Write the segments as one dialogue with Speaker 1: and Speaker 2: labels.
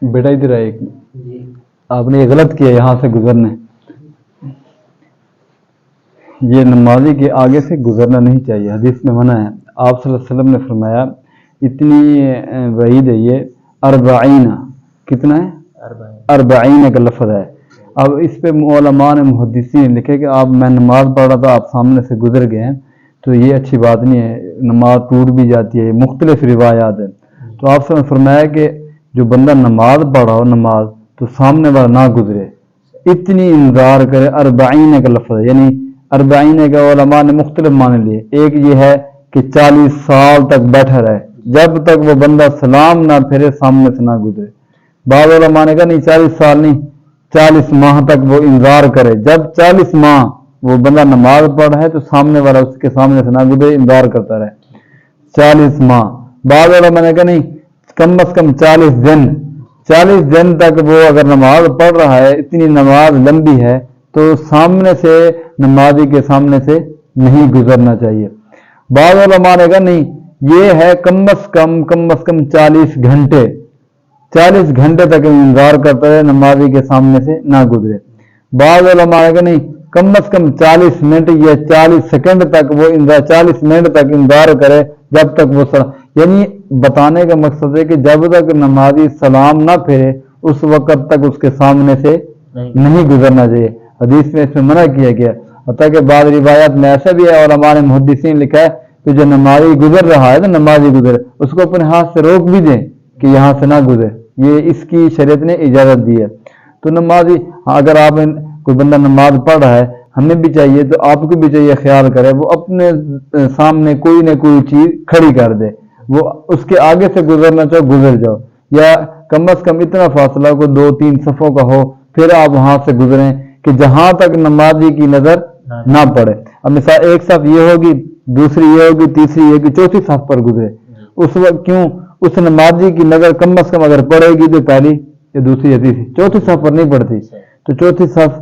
Speaker 1: بیٹا ادھر آئے، آپ نے یہ غلط کیا یہاں سے گزرنے، یہ نمازی کے آگے سے گزرنا نہیں چاہیے، حدیث میں منع ہے۔ آپ صلی اللہ علیہ وسلم نے فرمایا اتنی وعید ہے یہ، اربعین، کتنا ہے؟ اربعین کا لفظ ہے۔ اب اس پہ علماء نے محدثین نے لکھے کہ آپ میں نماز پڑھ رہا تھا، آپ سامنے سے گزر گئے ہیں، تو یہ اچھی بات نہیں ہے، نماز ٹوٹ بھی جاتی ہے، مختلف روایات ہیں۔ تو آپ سے نے فرمایا کہ جو بندہ نماز پڑھ رہا ہو نماز، تو سامنے والا نہ گزرے، اتنی انذار کرے۔ اربعین کا لفظ ہے، یعنی اربعین کا علماء نے مختلف معنی لیے۔ ایک یہ ہے کہ 40 سال تک بیٹھا رہے، جب تک وہ بندہ سلام نہ پھیرے سامنے سے نہ گزرے۔ بعض علماء نے کہا نہیں 40 سال نہیں، 40 ماہ تک وہ انذار کرے، جب 40 ماہ وہ بندہ نماز پڑھ رہا ہے تو سامنے والا اس کے سامنے سے نہ گزرے، انذار کرتا رہے 40 ماہ۔ بعض علماء نے کہا نہیں، کم از کم 40 دن، 40 دن تک وہ اگر نماز پڑھ رہا ہے، اتنی نماز لمبی ہے تو سامنے سے نمازی کے سامنے سے نہیں گزرنا چاہیے۔ بعض علماء نے کہا نہیں، یہ ہے کم از کم 40 گھنٹے، 40 گھنٹے تک انتظار کرتا ہے نمازی کے سامنے سے نہ گزرے۔ بعض علماء نے کہا نہیں، کم از کم 40 منٹ یا 40 سیکنڈ تک وہ 40 منٹ تک انتظار کرے جب تک وہ یعنی بتانے کا مقصد ہے کہ جب تک نمازی سلام نہ پھیرے اس وقت تک اس کے سامنے سے نہیں گزرنا چاہیے۔ حدیث میں اس میں منع کیا گیا، حتیٰ کہ بعض روایات میں ایسا بھی ہے، علماء نے محدثین لکھا ہے کہ جو نمازی گزر رہا ہے تو نمازی گزرے، اس کو اپنے ہاتھ سے روک بھی دیں کہ یہاں سے نہ گزرے، یہ اس کی شریعت نے اجازت دی ہے۔ تو نمازی اگر آپ کوئی بندہ نماز پڑھ رہا ہے، ہمیں بھی چاہیے، تو آپ کو بھی چاہیے خیال کرے وہ اپنے سامنے کوئی نہ کوئی چیز کھڑی کر دے، وہ اس کے آگے سے گزرنا چاہو گزر جاؤ، یا کم از کم اتنا فاصلہ کو 2-3 صفوں کا ہو، پھر آپ وہاں سے گزریں کہ جہاں تک نمازی کی نظر نہ پڑے۔ اب مثال ایک صف یہ ہوگی، دوسری یہ ہوگی، تیسری یہ ہوگی، چوتھی صف پر گزرے، اس وقت کیوں اس نمازی کی نظر کم از کم اگر پڑے گی تو پہلی یا دوسری یا تیسری، چوتھی صف پر نہیں پڑتی، تو چوتھی صف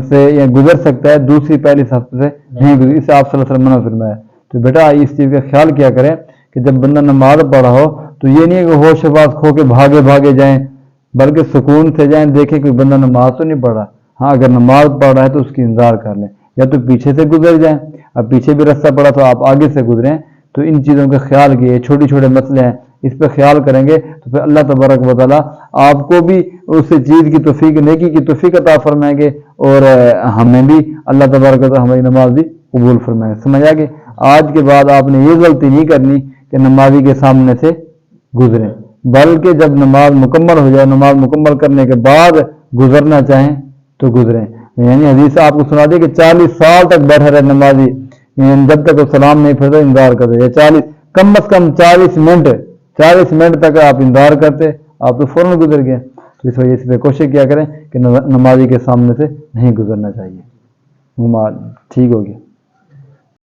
Speaker 1: سے یا گزر سکتا ہے، دوسری پہلی صف سے نہیں گزر، اسے آپ صلی اللہ علیہ وسلم منع فرمایا۔ تو بیٹا اس چیز کا خیال کیا کریں کہ جب بندہ نماز پڑھا ہو تو یہ نہیں کہ ہوش باز کھو کے بھاگے جائیں، بلکہ سکون سے جائیں، دیکھیں کہ بندہ نماز تو نہیں پڑھ رہا۔ ہاں اگر نماز پڑھ رہا ہے تو اس کی انتظار کر لیں، یا تو پیچھے سے گزر جائیں، اب پیچھے بھی رستہ پڑا تو آپ آگے سے گزریں۔ تو ان چیزوں کا خیال کیے، چھوٹے چھوٹے مسئلے ہیں، اس پہ خیال کریں گے تو پھر اللہ تبارک و تعالیٰ آپ کو بھی اس چیز کی توفیق، نیکی کی توفیق عطا فرمائیں گے، اور ہمیں بھی اللہ تبارک و تعالیٰ ہماری نماز بھی قبول فرمائیں گے۔ سمجھا کہ آج کے بعد آپ نے یہ غلطی نہیں کرنی کہ نمازی کے سامنے سے گزریں، بلکہ جب نماز مکمل ہو جائے، نماز مکمل کرنے کے بعد گزرنا چاہیں تو گزریں۔ یعنی حدیث آپ کو سنا دی کہ 40 سال تک بیٹھا رہے نمازی، جب تک وہ سلام نہیں پھیرتا انتظار کرتے، یا 40 کم از کم 40 منٹ تک آپ انتظار کرتے، آپ تو فوراً گزر گئے۔ تو اس وجہ سے کوشش کیا کریں کہ نمازی کے سامنے سے نہیں گزرنا چاہیے۔ ٹھیک ہو گیا۔